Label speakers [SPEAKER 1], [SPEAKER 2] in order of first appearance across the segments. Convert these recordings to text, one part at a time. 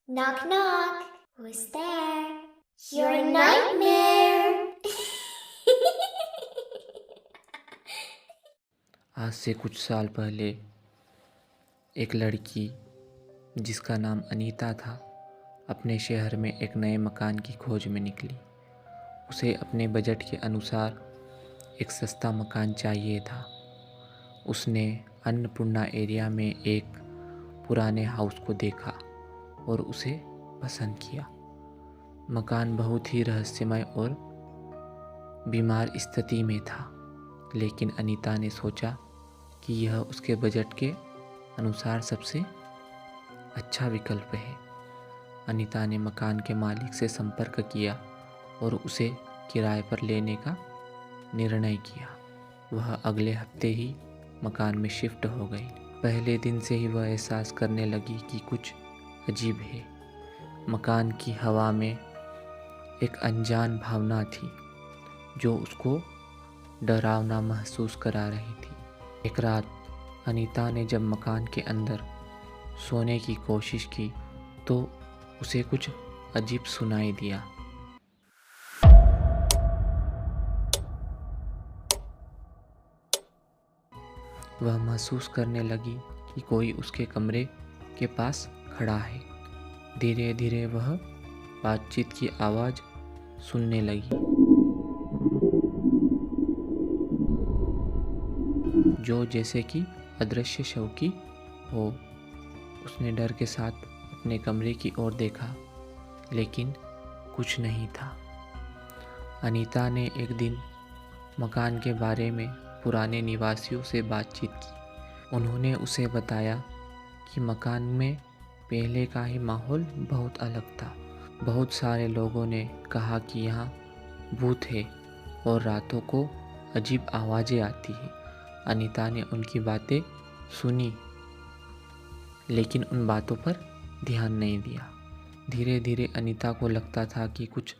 [SPEAKER 1] Knock knock. Who's there? Your nightmare.
[SPEAKER 2] आज से कुछ साल पहले एक लड़की जिसका नाम अनीता था अपने शहर में एक नए मकान की खोज में निकली। उसे अपने बजट के अनुसार एक सस्ता मकान चाहिए था। उसने अन्नपूर्णा एरिया में एक पुराने हाउस को देखा और उसे पसंद किया। मकान बहुत ही रहस्यमय और बीमार स्थिति में था, लेकिन अनीता ने सोचा कि यह उसके बजट के अनुसार सबसे अच्छा विकल्प है। अनीता ने मकान के मालिक से संपर्क किया और उसे किराए पर लेने का निर्णय किया। वह अगले हफ्ते ही मकान में शिफ्ट हो गई। पहले दिन से ही वह एहसास करने लगी कि कुछ अजीब है। मकान की हवा में एक अनजान भावना थी जो उसको डरावना महसूस करा रही थी। एक रात अनीता ने जब मकान के अंदर सोने की कोशिश की तो उसे कुछ अजीब सुनाई दिया। वह महसूस करने लगी कि कोई उसके कमरे के पास खड़ा है। धीरे धीरे वह बातचीत की आवाज़ सुनने लगी, जो जैसे कि अदृश्य शव की हो। उसने डर के साथ अपने कमरे की ओर देखा, लेकिन कुछ नहीं था। अनीता ने एक दिन मकान के बारे में पुराने निवासियों से बातचीत की। उन्होंने उसे बताया कि मकान में पहले का ही माहौल बहुत अलग था। बहुत सारे लोगों ने कहा कि यहाँ भूत है और रातों को अजीब आवाज़ें आती हैं। अनीता ने उनकी बातें सुनी, लेकिन उन बातों पर ध्यान नहीं दिया। धीरे धीरे अनीता को लगता था कि कुछ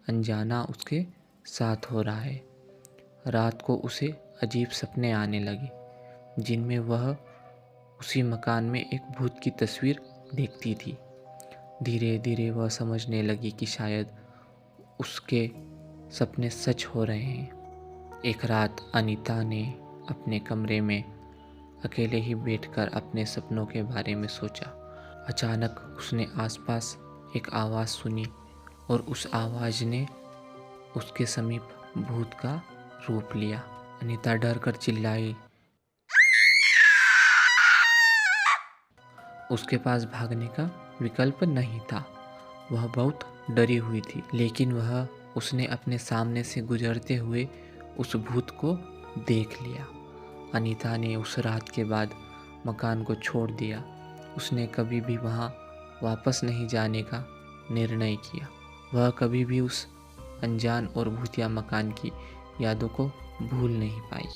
[SPEAKER 2] अनजाना उसके साथ हो रहा है। रात को उसे अजीब सपने आने लगे, जिनमें वह उसी मकान में एक भूत की तस्वीर देखती थी। धीरे धीरे वह समझने लगी कि शायद उसके सपने सच हो रहे हैं। एक रात अनीता ने अपने कमरे में अकेले ही बैठकर अपने सपनों के बारे में सोचा। अचानक उसने आसपास एक आवाज़ सुनी और उस आवाज़ ने उसके समीप भूत का रूप लिया। अनीता डर कर चिल्लाई। उसके पास भागने का विकल्प नहीं था। वह बहुत डरी हुई थी, लेकिन उसने अपने सामने से गुजरते हुए उस भूत को देख लिया। अनीता ने उस रात के बाद मकान को छोड़ दिया। उसने कभी भी वहाँ वापस नहीं जाने का निर्णय किया। वह कभी भी उस अनजान और भूतिया मकान की यादों को भूल नहीं पाई।